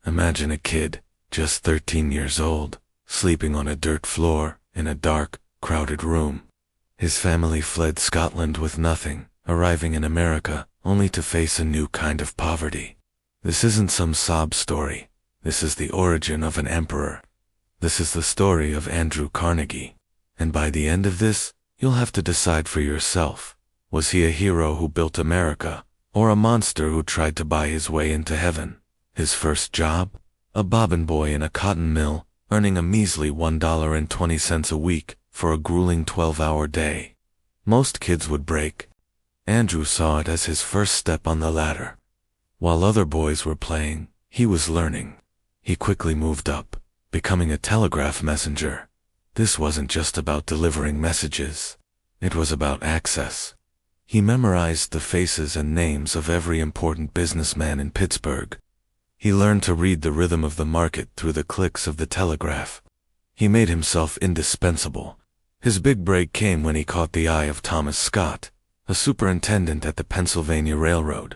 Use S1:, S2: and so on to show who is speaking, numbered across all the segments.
S1: Imagine a kid, just 13 years old, sleeping on a dirt floor, in a dark, crowded room. His family fled Scotland with nothing, arriving in America, only to face a new kind of poverty. This isn't some sob story. This is the origin of an emperor. This is the story of Andrew Carnegie. And by the end of this, you'll have to decide for yourself. Was he a hero who built America, or a monster who tried to buy his way into heaven? His first job? A bobbin boy in a cotton mill, earning a measly $1.20 a week for a grueling 12-hour day. Most kids would break. Andrew saw it as his first step on the ladder. While other boys were playing, he was learning. He quickly moved up, becoming a telegraph messenger. This wasn't just about delivering messages. It was about access. He memorized the faces and names of every important businessman in Pittsburgh. He learned to read the rhythm of the market through the clicks of the telegraph. He made himself indispensable. His big break came when he caught the eye of Thomas Scott, a superintendent at the Pennsylvania Railroad.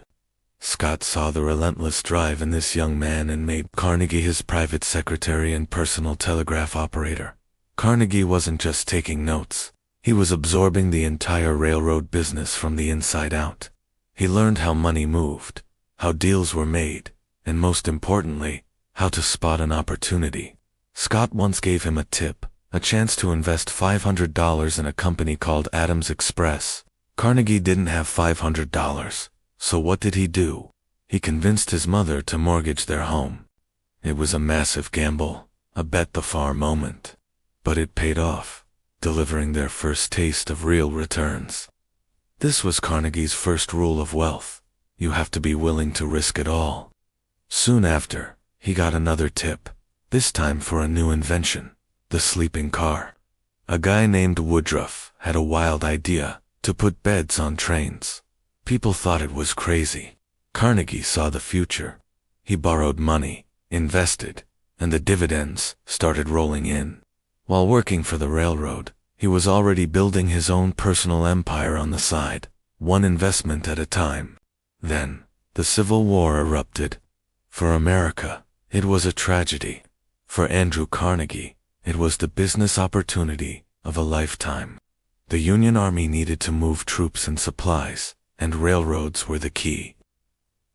S1: Scott saw the relentless drive in this young man and made Carnegie his private secretary and personal telegraph operator. Carnegie wasn't just taking notes. He was absorbing the entire railroad business from the inside out. He learned how money moved, how deals were made, and most importantly, how to spot an opportunity. Scott once gave him a tip, a chance to invest $500 in a company called Adams Express. Carnegie didn't have $500, so what did he do? He convinced his mother to mortgage their home. It was a massive gamble, a bet the farm moment. But it paid off, delivering their first taste of real returns. This was Carnegie's first rule of wealth. You have to be willing to risk it all. Soon after, he got another tip, this time for a new invention, the sleeping car. A guy named Woodruff had a wild idea to put beds on trains. People thought it was crazy. Carnegie saw the future. He borrowed money, invested, and the dividends started rolling in. While working for the railroad, he was already building his own personal empire on the side, one investment at a time. Then, the Civil War erupted. For America, it was a tragedy. For Andrew Carnegie, it was the business opportunity of a lifetime. The Union Army needed to move troops and supplies, and railroads were the key.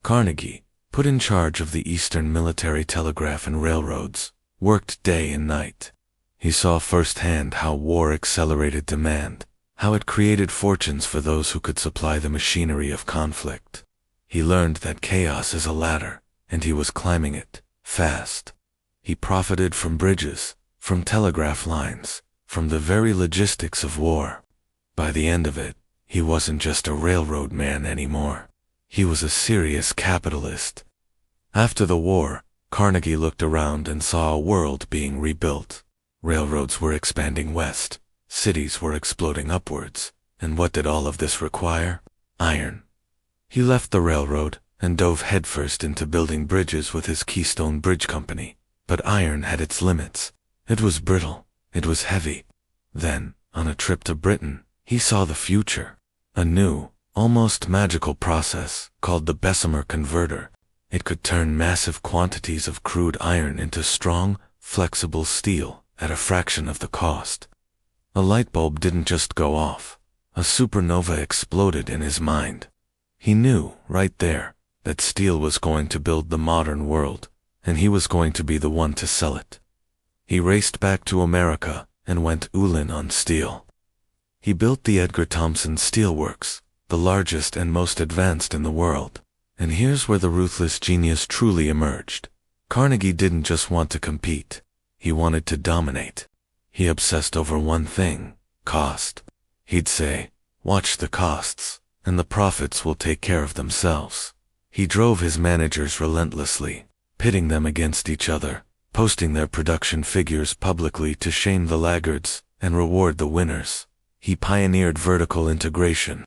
S1: Carnegie, put in charge of the Eastern Military Telegraph and Railroads, worked day and night. He saw firsthand how war accelerated demand, how it created fortunes for those who could supply the machinery of conflict. He learned that chaos is a ladder, and he was climbing it, fast. He profited from bridges, from telegraph lines, from the very logistics of war. By the end of it, he wasn't just a railroad man anymore. He was a serious capitalist. After the war, Carnegie looked around and saw a world being rebuilt. Railroads were expanding west, cities were exploding upwards, and what did all of this require? Iron. He left the railroad and dove headfirst into building bridges with his Keystone Bridge Company. But iron had its limits. It was brittle, it was heavy. Then, on a trip to Britain, he saw the future. A new, almost magical process called the Bessemer converter. It could turn massive quantities of crude iron into strong, flexible steel at a fraction of the cost. A light bulb didn't just go off. A supernova exploded in his mind. He knew, right there, that steel was going to build the modern world, and he was going to be the one to sell it. He raced back to America and went all-in on steel. He built the Edgar Thomson Steel Works, the largest and most advanced in the world. And here's where the ruthless genius truly emerged. Carnegie didn't just want to compete. He wanted to dominate. He obsessed over one thing, cost. He'd say, watch the costs, and the profits will take care of themselves. He drove his managers relentlessly, pitting them against each other, posting their production figures publicly to shame the laggards and reward the winners. He pioneered vertical integration.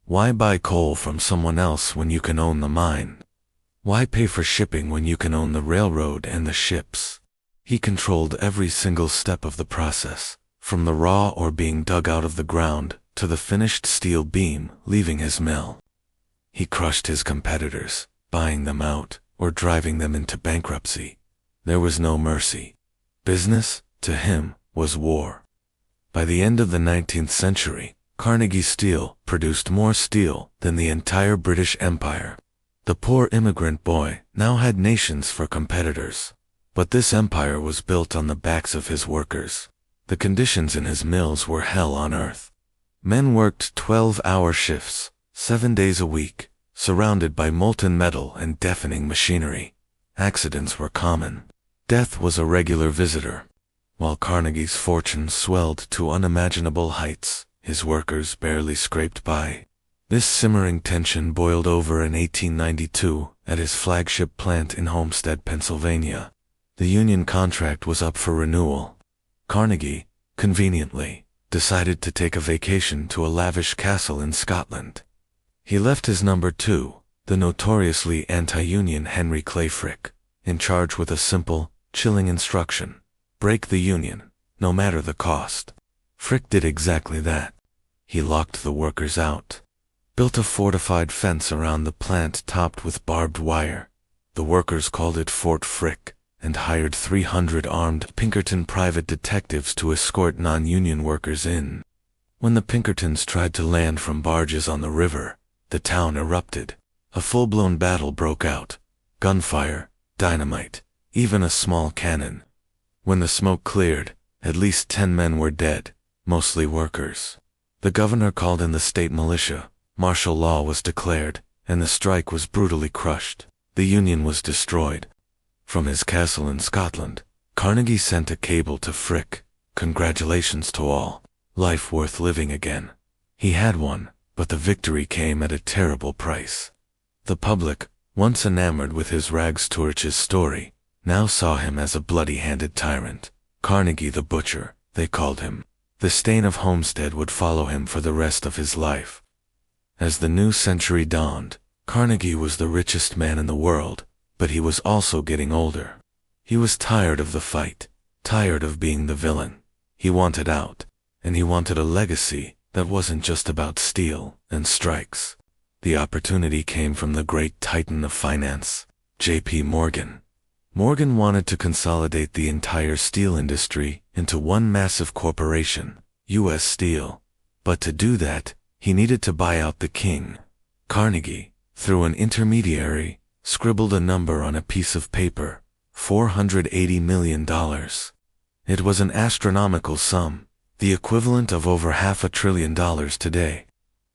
S1: Why buy coal from someone else when you can own the mine? Why pay for shipping when you can own the railroad and the ships? He controlled every single step of the process, from the raw ore being dug out of the ground to the finished steel beam leaving his mill. He crushed his competitors, buying them out or driving them into bankruptcy. There was no mercy. Business, to him, was war. By the end of the 19th century, Carnegie Steel produced more steel than the entire British Empire. The poor immigrant boy now had nations for competitors. But this empire was built on the backs of his workers. The conditions in his mills were hell on earth. Men worked 12-hour shifts, 7 days a week, surrounded by molten metal and deafening machinery. Accidents were common. Death was a regular visitor. While Carnegie's fortune swelled to unimaginable heights, his workers barely scraped by. This simmering tension boiled over in 1892 at his flagship plant in Homestead, Pennsylvania. The union contract was up for renewal. Carnegie, conveniently, decided to take a vacation to a lavish castle in Scotland. He left his number 2, the notoriously anti-union Henry Clay Frick, in charge with a simple, chilling instruction: break the union, no matter the cost. Frick did exactly that. He locked the workers out, built a fortified fence around the plant topped with barbed wire. The workers called it Fort Frick, and hired 300 armed Pinkerton private detectives to escort non-union workers in. When the Pinkertons tried to land from barges on the river, the town erupted. A full-blown battle broke out. Gunfire, dynamite, even a small cannon. When the smoke cleared, at least 10 men were dead, mostly workers. The governor called in the state militia, martial law was declared, and the strike was brutally crushed. The union was destroyed. From his castle in Scotland, Carnegie sent a cable to Frick: "Congratulations to all. Life worth living again." He had one, but the victory came at a terrible price. The public, once enamored with his rags to riches story, now saw him as a bloody-handed tyrant. Carnegie the Butcher, they called him. The stain of Homestead would follow him for the rest of his life. As the new century dawned, Carnegie was the richest man in the world, but he was also getting older. He was tired of the fight, tired of being the villain. He wanted out, and he wanted a legacy that wasn't just about steel and strikes. The opportunity came from the great titan of finance, J.P. Morgan. Morgan wanted to consolidate the entire steel industry into one massive corporation, U.S. Steel. But to do that, he needed to buy out the king. Carnegie, through an intermediary, scribbled a number on a piece of paper: $480 million. It was an astronomical sum, the equivalent of over $500 billion today.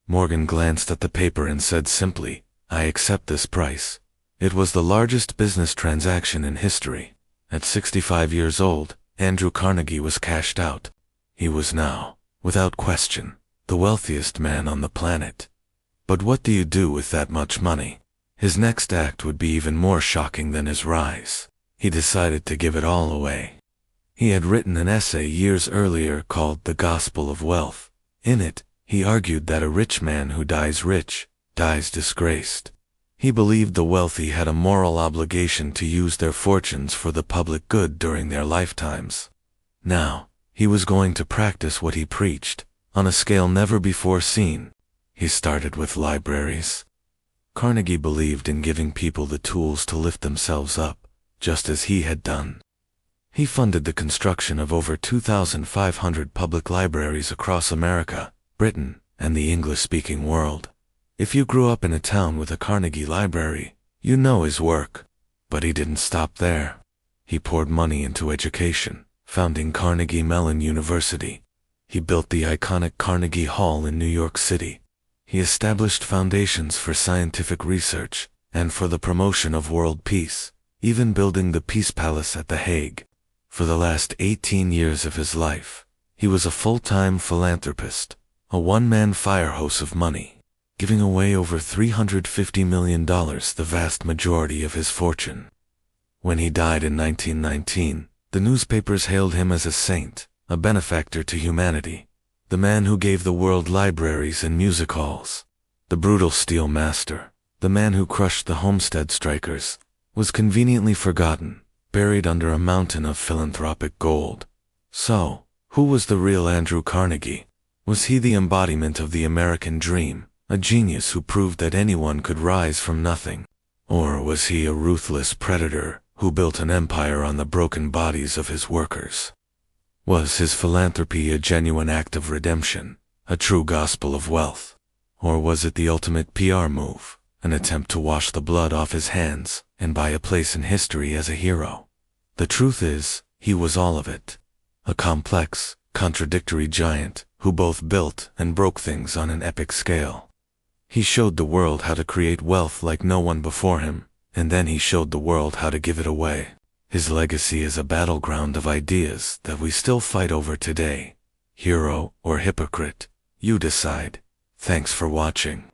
S1: Morgan glanced at the paper and said simply, "I accept this price." It was the largest business transaction in history. At 65 years old, Andrew Carnegie was cashed out. He was now, without question, the wealthiest man on the planet. But what do you do with that much money? His next act would be even more shocking than his rise. He decided to give it all away. He had written an essay years earlier called The Gospel of Wealth. In it, he argued that a rich man who dies rich, dies disgraced. He believed the wealthy had a moral obligation to use their fortunes for the public good during their lifetimes. Now, he was going to practice what he preached, on a scale never before seen. He started with libraries. Carnegie believed in giving people the tools to lift themselves up, just as he had done. He funded the construction of over 2,500 public libraries across America, Britain, and the English-speaking world. If you grew up in a town with a Carnegie library, you know his work. But he didn't stop there. He poured money into education, founding Carnegie Mellon University. He built the iconic Carnegie Hall in New York City. He established foundations for scientific research and for the promotion of world peace, even building the Peace Palace at The Hague. For the last 18 years of his life, he was a full-time philanthropist, a one-man fire hose of money, giving away over $350 million, the vast majority of his fortune. When he died in 1919, the newspapers hailed him as a saint, a benefactor to humanity, the man who gave the world libraries and music halls. The brutal steel master, the man who crushed the Homestead strikers, was conveniently forgotten, buried under a mountain of philanthropic gold. So, who was the real Andrew Carnegie? Was he the embodiment of the American dream, a genius who proved that anyone could rise from nothing? Or was he a ruthless predator who built an empire on the broken bodies of his workers. Was his philanthropy a genuine act of redemption, a true gospel of wealth? Or was it the ultimate PR move, an attempt to wash the blood off his hands and buy a place in history as a hero? The truth is, he was all of it. A complex, contradictory giant who both built and broke things on an epic scale. He showed the world how to create wealth like no one before him, and then he showed the world how to give it away. His legacy is a battleground of ideas that we still fight over today. Hero or hypocrite, you decide. Thanks for watching.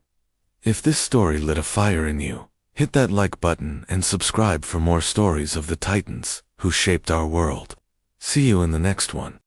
S1: If this story lit a fire in you, hit that like button and subscribe for more stories of the titans who shaped our world. See you in the next one.